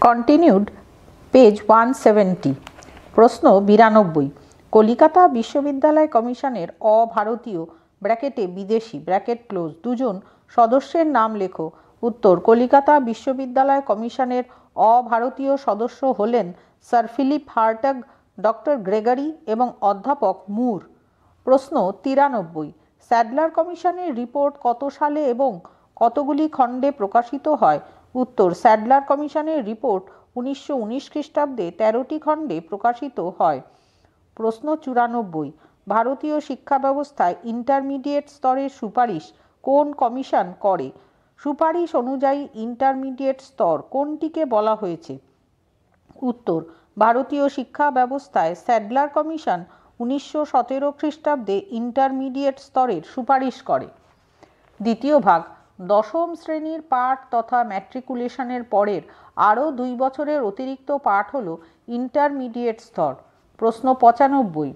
Continued page 170 প্রশ্ন 92 কলিকাতা বিশ্ববিদ্যালয় কমিশনের অভারতীয় ব্র্যাকেটে বিদেশি ব্র্যাকেট ক্লোজ দুজন সদস্যের নাম লেখো। উত্তর, কলিকাতা বিশ্ববিদ্যালয় কমিশনের অভারতীয় সদস্য হলেন sir Philip Hartog, doctor Gregory এবং অধ্যাপক মুর। প্রশ্ন 93 স্যাডলার কমিশনের রিপোর্ট কত সালে এবং কতগুলি খণ্ডে প্রকাশিত হয়? উত্তর, স্যাডলার কমিশনের রিপোর্ট 1919 খ্রিস্টাব্দে 13টি খণ্ডে প্রকাশিত হয়। প্রশ্ন 94 ভারতীয় শিক্ষা ব্যবস্থায় ইন্টারমিডিয়েট স্তরের সুপারিশ কোন কমিশন করে? সুপারিশ অনুযায়ী ইন্টারমিডিয়েট স্তর কোনটিকে বলা হয়েছে? উত্তর, ভারতীয় শিক্ষা ব্যবস্থায় স্যাডলার কমিশন 1917 খ্রিস্টাব্দে ইন্টারমিডিয়েট স্তরের সুপারিশ করে। দ্বিতীয় ভাগ, দশম শ্রেণীর পাঠ তথা ম্যাট্রিকুলেশনের পরের আরও 2 বছরের অতিরিক্ত পাঠ হল ইন্টারমিডিয়েট স্তর। প্রশ্ন 95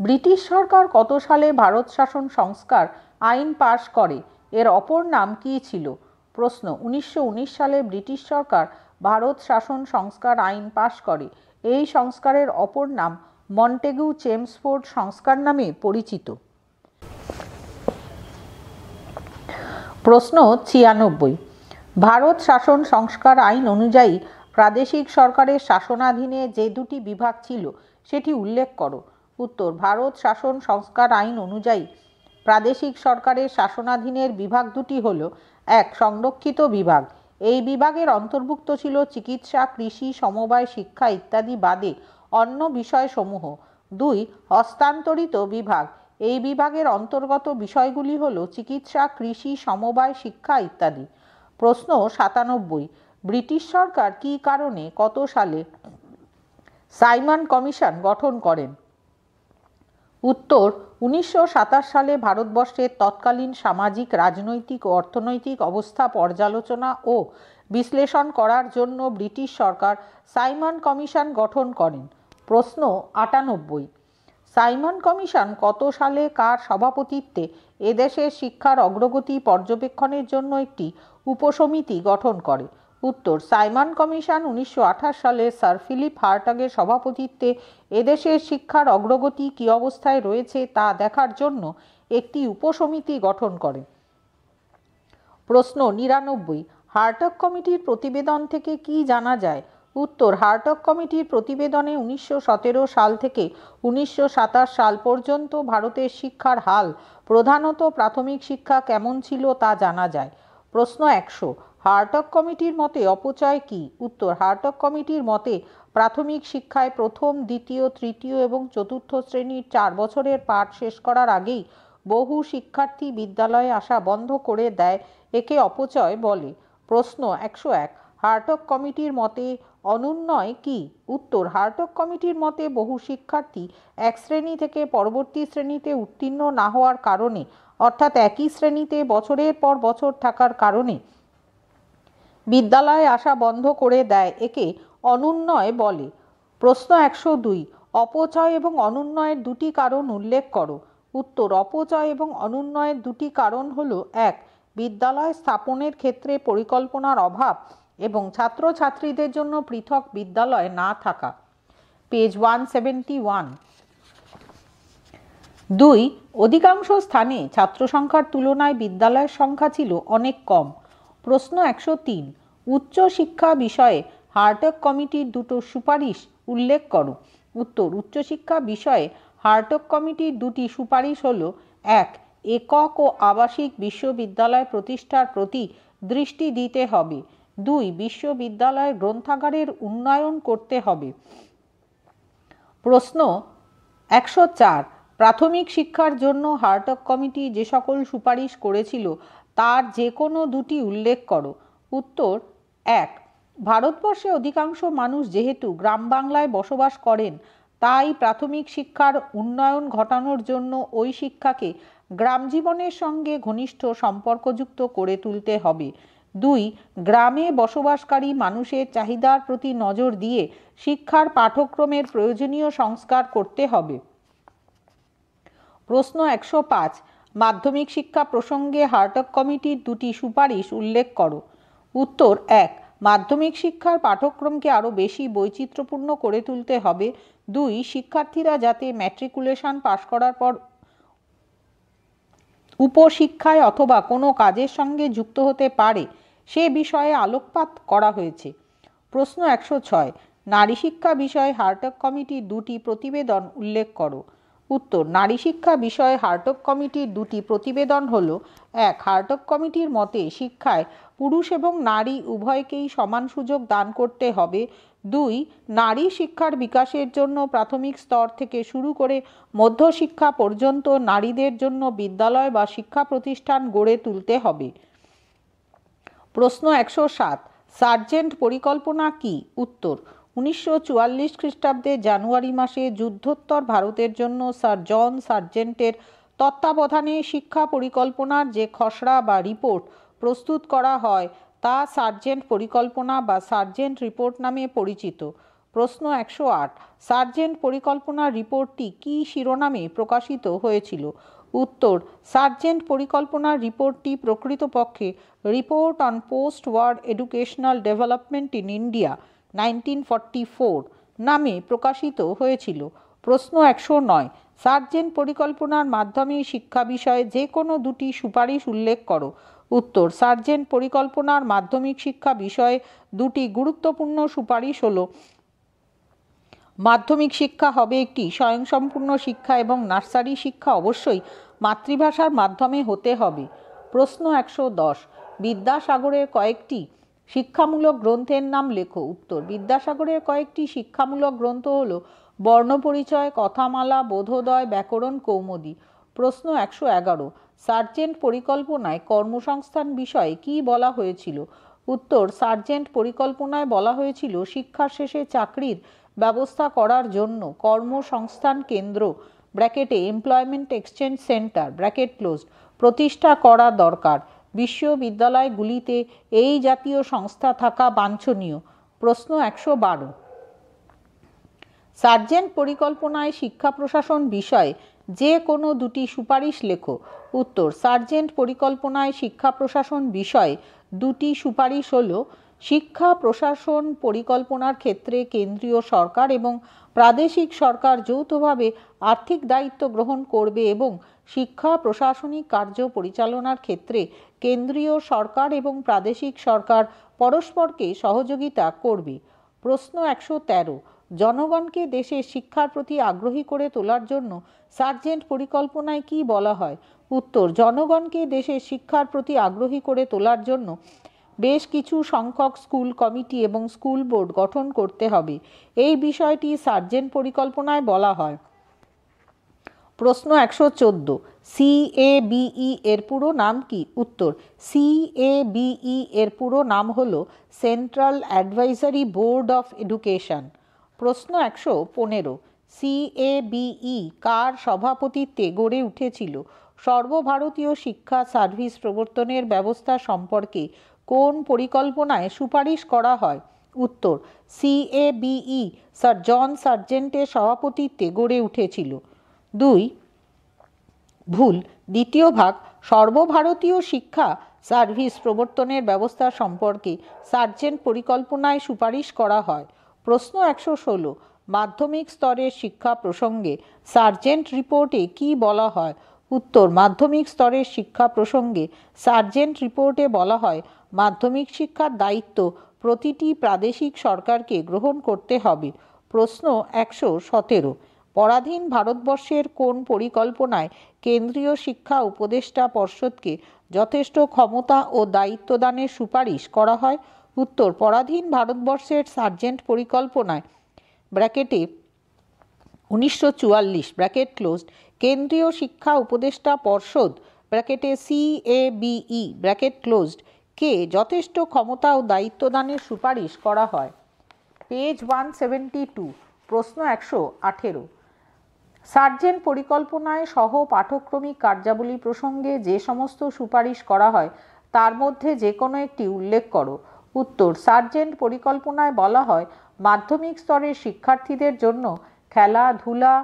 ব্রিটিশ সরকার কত সালে ভারত শাসন সংস্কার আইন পাশ করে? এর অপর নাম কী ছিল? প্রশ্ন 1919 সালে ব্রিটিশ সরকার ভারত শাসন সংস্কার আইন পাশ করে। এই সংস্কারের অপর নাম মন্টেগু চেমসফোর্ড সংস্কার নামে পরিচিত। প্রশ্ন 96 ভারত শাসন সংস্কার আইন অনুযায়ী প্রাদেশিক সরকারের শাসনাধীনে যে দুটি বিভাগ ছিল সেটি উল্লেখ করো। উত্তর, ভারত শাসন সংস্কার আইন অনুযায়ী প্রাদেশিক সরকারের শাসনাধীনের বিভাগ দুটি হল: 1. সংরক্ষিত বিভাগ। এই বিভাগের অন্তর্ভুক্ত ছিল চিকিৎসা, কৃষি, সমবায়, শিক্ষা ইত্যাদি বাদে অন্য বিষয়সমূহ। 2. হস্তান্তরিত বিভাগ। এই বিভাগের অন্তর্গত বিষয়গুলি হল চিকিৎসা, কৃষি, সমবায়, শিক্ষা ইত্যাদি। প্রশ্ন 97 ব্রিটিশ সরকার কী কারণে কত সালে সাইমন কমিশন গঠন করেন? উত্তর, 1927 সালে ভারতবর্ষের তৎকালীন সামাজিক, রাজনৈতিক ও অর্থনৈতিক অবস্থা পর্যালোচনা ও বিশ্লেষণ করার জন্য ব্রিটিশ সরকার সাইমন কমিশন গঠন করেন। প্রশ্ন 98 সাইমন কমিশন কত সালে কার সভাপতিত্বে এদেশের শিক্ষার অগ্রগতি পর্যবেক্ষণের জন্য একটি উপসমিতি গঠন করে? উত্তর, সাইমন কমিশন 1928 সালে স্যার ফিলিপ হার্টগের সভাপতিত্বে এদেশের শিক্ষার অগ্রগতি কী অবস্থায় রয়েছে তা দেখার জন্য একটি উপসমিতি গঠন করে। প্রশ্ন 99 হার্টগ কমিটির প্রতিবেদন থেকে কি জানা যায়? উত্তর, হার্টগ কমিটির প্রতিবেদনে 1917 সাল থেকে 1927 সাল পর্যন্ত ভারতের শিক্ষার হাল, প্রধানত প্রাথমিক শিক্ষা কেমন ছিল তা জানা যায়। প্রশ্ন 100 হার্টগ কমিটির মতে অপচয় কি? উত্তর, হার্টগ কমিটির মতে প্রাথমিক শিক্ষায় প্রথম, দ্বিতীয়, তৃতীয় এবং চতুর্থ শ্রেণীর 4 বছরের পাঠ শেষ করার আগেই বহু শিক্ষার্থী বিদ্যালয়ে আসা বন্ধ করে দেয়, একে অপচয় বলে। প্রশ্ন 101 হার্টগ কমিটির মতে অনুন্নয় কি? উত্তর, হার্টগ কমিটির মতে বহু শিক্ষার্থী এক শ্রেণী থেকে পরবর্তী শ্রেণীতে উত্তীর্ণ না হওয়ার কারণে, অর্থাৎ একই শ্রেণীতে বছরের পর বছর থাকার কারণে বিদ্যালয়ে আসা বন্ধ করে দেয়, একে অনুন্নয় বলে। প্রশ্ন 102 অপচয় এবং অনুন্নয়ের দুটি কারণ উল্লেখ করো। উত্তর, অপচয় এবং অনুন্নয়ের দুটি কারণ হল: 1. বিদ্যালয় স্থাপনের ক্ষেত্রে পরিকল্পনার অভাব এবং ছাত্রছাত্রীদের জন্য পৃথক বিদ্যালয় না থাকা। পেজ 171। 2. অধিকাংশ স্থানে ছাত্র সংখ্যার তুলনায় বিদ্যালয়ের সংখ্যা ছিল অনেক কম। প্রশ্ন 103 উচ্চ শিক্ষা বিষয়ে হার্টগ কমিটির দুটো সুপারিশ উল্লেখ করো। উত্তর, উচ্চশিক্ষা বিষয়ে হার্টগ কমিটির দুটি সুপারিশ হল: 1. একক ও আবাসিক বিশ্ববিদ্যালয় প্রতিষ্ঠার প্রতি দৃষ্টি দিতে হবে। 2. বিশ্ববিদ্যালয়ের গ্রন্থাগারের উন্নয়ন করতে হবে। প্রশ্ন 104 প্রাথমিক শিক্ষার জন্য হার্টগ কমিটি যে সকল সুপারিশ করেছিল তার যে কোনো দুটি উল্লেখ করো। উত্তর, 1. ভারতবর্ষে অধিকাংশ মানুষ যেহেতু গ্রাম বাংলায় বসবাস করেন, তাই প্রাথমিক শিক্ষার উন্নয়ন ঘটানোর জন্য ওই শিক্ষাকে গ্রাম জীবনের সঙ্গে ঘনিষ্ঠ সম্পর্কযুক্ত করে তুলতে হবে। 2. গ্রামে বসবাসকারী মানুষের চাহিদার প্রতি নজর দিয়ে শিক্ষার পাঠ্যক্রমের প্রয়োজনীয় সংস্কার করতে হবে। প্রশ্ন 105 মাধ্যমিক শিক্ষা প্রসঙ্গে হার্টগ কমিটির দুটি সুপারিশ উল্লেখ করো। উত্তর, 1. মাধ্যমিক শিক্ষার পাঠ্যক্রমকে আরও বেশি বৈচিত্র্যপূর্ণ করে তুলতে হবে। 2. শিক্ষার্থীরা যাতে ম্যাট্রিকুলেশন পাশ করার পর উপশিক্ষায় অথবা কোনো কাজের সঙ্গে যুক্ত হতে পারে সে বিষয়ে আলোকপাত করা হয়েছে। প্রশ্ন 106, নারী শিক্ষা বিষয়ে হার্টগ কমিটির 2টি প্রতিবেদন উল্লেখ করো। উত্তর, নারী শিক্ষা বিষয়ে হার্টগ কমিটির 2টি প্রতিবেদন হল: 1. হার্টগ কমিটির মতে শিক্ষায় পুরুষ এবং নারী উভয়কেই সমান সুযোগ দান করতে হবে। 2. নারী শিক্ষার বিকাশের জন্য প্রাথমিক স্তর থেকে শুরু করে মধ্যশিক্ষা পর্যন্ত নারীদের জন্য বিদ্যালয় বা শিক্ষা প্রতিষ্ঠান গড়ে তুলতে হবে। প্রশ্ন 107, সার্জেন্ট পরিকল্পনা কি? উত্তর, 1944 খ্রিস্টাব্দে জানুয়ারি মাসে যুদ্ধোত্তর ভারতের জন্য স্যার জন সার্জেন্টের তত্ত্বাবধানে শিক্ষা পরিকল্পনার যে খসড়া বা রিপোর্ট প্রস্তুত করা হয় তা সার্জেন্ট পরিকল্পনা বা সার্জেন্ট রিপোর্ট নামে পরিচিত। প্রশ্ন 108, সার্জেন্ট পরিকল্পনার রিপোর্টটি কী শিরোনামে প্রকাশিত হয়েছিল? উত্তর, সার্জেন্ট পরিকল্পনার রিপোর্টটি প্রকৃতপক্ষে report on post war educational development in India 1944 নামে প্রকাশিত হয়েছিল। প্রশ্ন 109, সার্জেন্ট পরিকল্পনার মাধ্যমে শিক্ষা বিষয়ে যে কোনো 2টি সুপারিশ উল্লেখ করো। উত্তর, সার্জেন্ট পরিকল্পনার মাধ্যমিক শিক্ষা বিষয়ে 2টি গুরুত্বপূর্ণ সুপারিশ হল: মাধ্যমিক শিক্ষা হবে একটি স্বয়ংসম্পূর্ণ শিক্ষা এবং নার্সারি শিক্ষা অবশ্যই মাতৃভাষার মাধ্যমে হতে হবে। প্রশ্ন 110, বিদ্যাসাগরের কয়েকটি শিক্ষামূলক গ্রন্থের নাম লেখো। উত্তর, বিদ্যাসাগরের কয়েকটি শিক্ষামূলক গ্রন্থ হল বর্ণপরিচয়, কথামালা, বোধোদয়, ব্যাকরণ কৌমুদী। প্রশ্ন 111, সার্জেন্ট পরিকল্পনায় কর্মসংস্থান বিষয়ে কী বলা হয়েছিল? উত্তর, সার্জেন্ট পরিকল্পনায় বলা হয়েছিল শিক্ষা শেষে চাকরির ব্যবস্থা করার জন্য কর্মসংস্থান কেন্দ্র ব্র্যাকেটে employment exchange centre bracket closed প্রতিষ্ঠা করা দরকার। বিশ্ববিদ্যালয়গুলিতে এই জাতীয় সংস্থা থাকা বাঞ্ছনীয়। প্রশ্ন 112, সার্জেন্ট পরিকল্পনায় শিক্ষা প্রশাসন বিষয়ে যে কোনো 2টি সুপারিশ লেখো। উত্তর, সার্জেন্ট পরিকল্পনায় শিক্ষা প্রশাসন বিষয়ে 2টি সুপারিশ হল: শিক্ষা প্রশাসন পরিকল্পনার ক্ষেত্রে কেন্দ্রীয় সরকার এবং প্রাদেশিক সরকার যৌথভাবে আর্থিক দায়িত্ব গ্রহণ করবে এবং শিক্ষা প্রশাসনিক কার্য পরিচালনার ক্ষেত্রে কেন্দ্রীয় সরকার এবং প্রাদেশিক সরকার পরস্পরকে সহযোগিতা করবে। প্রশ্ন 113, জনগণকে দেশের শিক্ষার প্রতি আগ্রহী করে তোলার জন্য সার্জেন্ট পরিকল্পনায় কি বলা হয়? উত্তর, জনগণকে দেশের শিক্ষার প্রতি আগ্রহী করে তোলার জন্য বেশ কিছু সংখ্যক স্কুল কমিটি এবং স্কুল বোর্ড গঠন করতে হবে। এই বিষয়টি সার্জেন্ট পরিকল্পনায় বলা হয়। প্রশ্ন 114, CABE এর পুরো নাম কি? উত্তর, CABE এর পুরো নাম হল central advisory board of education. প্রশ্ন 115, CABE কার সভাপতিত্বে গড়ে উঠেছিল? সর্বভারতীয় শিক্ষা সার্ভিস প্রবর্তনের ব্যবস্থা সম্পর্কে কোন পরিকল্পনায় সুপারিশ করা হয়? উত্তর, CABE স্যার জন সার্জেন্টের সভাপতিত্বে গড়ে উঠেছিল। 2, ভুল, দ্বিতীয় ভাগ, সর্বভারতীয় শিক্ষা সার্ভিস প্রবর্তনের ব্যবস্থা সম্পর্কে সার্জেন্ট পরিকল্পনায় সুপারিশ করা হয়। প্রশ্ন 116, মাধ্যমিক স্তরের শিক্ষা প্রসঙ্গে সার্জেন্ট রিপোর্টে কি বলা হয়? উত্তর, মাধ্যমিক স্তরের শিক্ষা প্রসঙ্গে সার্জেন্ট রিপোর্টে বলা হয় মাধ্যমিক শিক্ষার দায়িত্ব প্রতিটি প্রাদেশিক সরকারকে গ্রহণ করতে হবে। প্রশ্ন 117, পরাধীন ভারতবর্ষের কোন পরিকল্পনায় কেন্দ্রীয় শিক্ষা উপদেষ্টা পর্ষদকে যথেষ্ট ক্ষমতা ও দায়িত্ব দানের সুপারিশ করা হয়? উত্তর, পরাধীন ভারতবর্ষের সার্জেন্ট পরিকল্পনায় ব্র্যাকেটে 1944 ব্র্যাকেট ক্লোজড কেন্দ্রীয় শিক্ষা উপদেষ্টা পর্ষদ ব্র্যাকেটে CABE ব্র্যাকেট ক্লোজড কে যথেষ্ট ক্ষমতা ও দায়িত্ব দানের সুপারিশ করা হয়। পেজ 172, প্রশ্ন 118, সার্জেন্ট পরিকল্পনায় সহ পাঠ্যক্রমিক কার্যাবলী প্রসঙ্গে যে সমস্ত সুপারিশ করা হয় তার মধ্যে যে কোনো একটি উল্লেখ করো। উত্তর, সার্জেন্ট পরিকল্পনায় বলা হয় মাধ্যমিক স্তরের শিক্ষার্থীদের জন্য খেলাধুলা,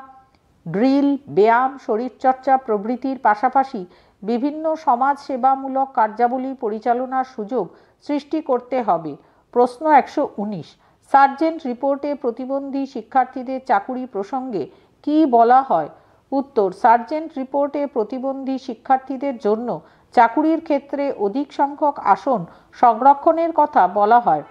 ড্রিল, ব্যায়াম, শরীরচর্চা প্রভৃতির পাশাপাশি বিভিন্ন সমাজ সেবামূলক কার্যাবলী পরিচালনার সুযোগ সৃষ্টি করতে হবে। প্রশ্ন 119, সার্জেন্ট রিপোর্টে প্রতিবন্ধী শিক্ষার্থীদের চাকুরি প্রসঙ্গে কি বলা হয়? উত্তর, সার্জেন্ট রিপোর্টে প্রতিবন্ধী শিক্ষার্থীদের জন্য চাকুরির ক্ষেত্রে অধিক সংখ্যক আসন সংরক্ষণের কথা বলা হয়।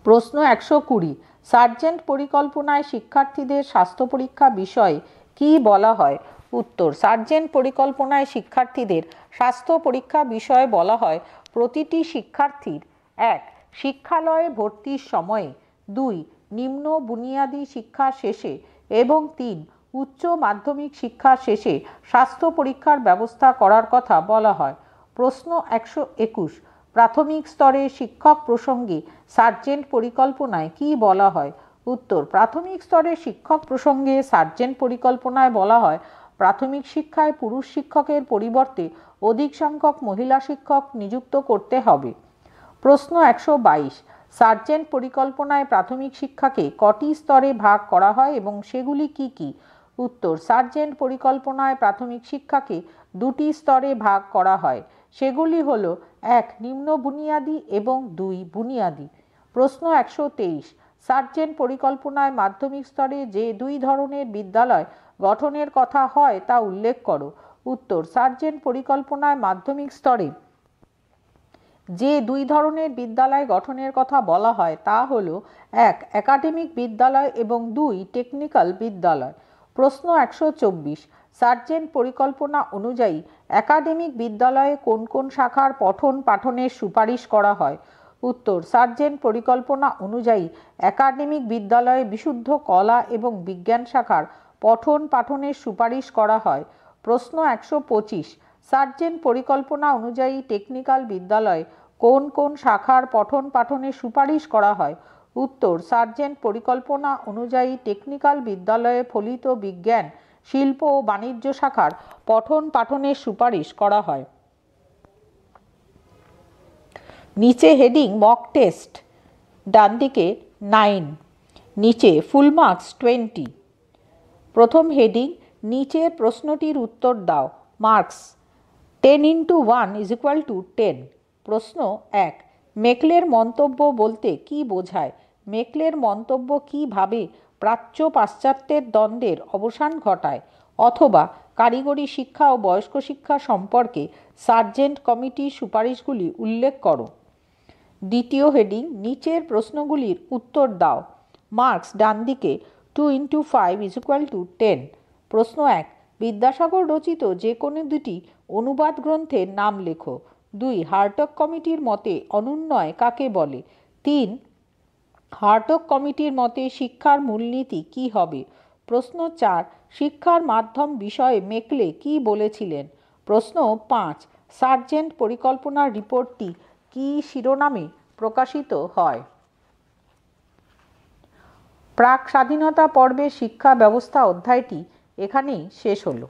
প্রশ্ন 120, সার্জেন্ট পরিকল্পনায় শিক্ষার্থীদের স্বাস্থ্য পরীক্ষা বিষয়ে কি বলা হয়? উত্তর, সার্জেন্ট পরিকল্পনায় শিক্ষার্থীদের স্বাস্থ্য পরীক্ষা বিষয়ে বলা হয় প্রতিটি শিক্ষার্থীর 1. শিক্ষালয়ে ভর্তির সময়ে, 2. নিম্ন বুনিয়াদী শিক্ষা শেষে এবং 3. উচ্চ মাধ্যমিক শিক্ষা শেষে স্বাস্থ্য পরীক্ষার ব্যবস্থা করার কথা বলা হয়। প্রশ্ন 121, প্রাথমিক স্তরে শিক্ষক প্রসঙ্গে সার্জেন্ট পরিকল্পনায় কি বলা হয়? উত্তর, প্রাথমিক স্তরে শিক্ষক প্রসঙ্গে সার্জেন্ট পরিকল্পনায় বলা হয় প্রাথমিক শিক্ষায় পুরুষ শিক্ষকের পরিবর্তে অধিক সংখ্যক মহিলা শিক্ষক নিযুক্ত করতে হবে। প্রশ্ন 122, সার্জেন্ট পরিকল্পনায় প্রাথমিক শিক্ষাকে কটি স্তরে ভাগ করা হয় এবং সেগুলি কি কি? উত্তর, সার্জেন্ট পরিকল্পনায় প্রাথমিক শিক্ষাকে 2টি স্তরে ভাগ করা হয়। সেগুলি হল 1. নিম্ন বুনিয়াদী এবং 2. বুনিয়াদী। প্রশ্ন 123, সার্জেন্ট পরিকল্পনায় মাধ্যমিক স্তরে যে 2 ধরনের বিদ্যালয় গঠনের কথা হয় তা উল্লেখ করো। উত্তর, সার্জেন্ট পরিকল্পনায় মাধ্যমিক স্তরে যে 2 ধরনের বিদ্যালয় গঠনের কথা বলা হয় তা হল 1. একাডেমিক বিদ্যালয় এবং 2. টেকনিক্যাল বিদ্যালয়। প্রশ্ন 124, সার্জেন্ট পরিকল্পনা অনুযায়ী একাডেমিক বিদ্যালয়ে কোন কোন শাখার পঠন পাঠনের সুপারিশ করা হয়? উত্তর, সার্জেন্ট পরিকল্পনা অনুযায়ী একাডেমিক বিদ্যালয়ে বিশুদ্ধ কলা এবং বিজ্ঞান শাখার পঠন পাঠনের সুপারিশ করা হয়। প্রশ্ন 125, সার্জেন্ট পরিকল্পনা অনুযায়ী টেকনিক্যাল বিদ্যালয়ে কোন কোন শাখার পঠন পাঠনের সুপারিশ করা হয়? উত্তর, সার্জেন্ট পরিকল্পনা অনুযায়ী টেকনিক্যাল বিদ্যালয়ে ফলিত বিজ্ঞান, শিল্প ও বাণিজ্য শাখার পঠন পাঠনের সুপারিশ করা হয়। নিচে হেডিং মক টেস্ট, ডান দিকে 9, নিচে ফুল মার্কস 20। প্রথম হেডিং, নিচের প্রশ্নটির উত্তর দাও। মার্কস 10 × 1 = 10। প্রশ্ন 1, মেকলের মন্তব্য বলতে কি বোঝায়? মেকলের মন্তব্য কিভাবে প্রাচ্য পাশ্চাত্যের দ্বন্দ্বের অবসান ঘটায়? অথবা কারিগরি শিক্ষা ও বয়স্ক শিক্ষা সম্পর্কে সার্জেন্ট কমিটির সুপারিশগুলি উল্লেখ করো। দ্বিতীয় হেডিং, নিচের প্রশ্নগুলির উত্তর দাও। মার্কস ডান দিকে 2 × 5 = 10। প্রশ্ন 1, বিদ্যাসাগর রচিত যে কোনো 2টি অনুবাদ গ্রন্থের নাম লেখো। 2, হার্টগ কমিটির মতে অনুন্নয় কাকে বলে? 3, হার্টগ কমিটির মতে শিক্ষার মূলনীতি কি হবে? প্রশ্ন 4, শিক্ষার মাধ্যম বিষয়ে মেকলে কি বলেছিলেন? প্রশ্ন 5, সার্জেন্ট পরিকল্পনার রিপোর্টটি কি শিরোনামে প্রকাশিত হয়? প্রাক স্বাধীনতা পর্বের শিক্ষা ব্যবস্থা অধ্যায়টি এখানেই শেষ হলো।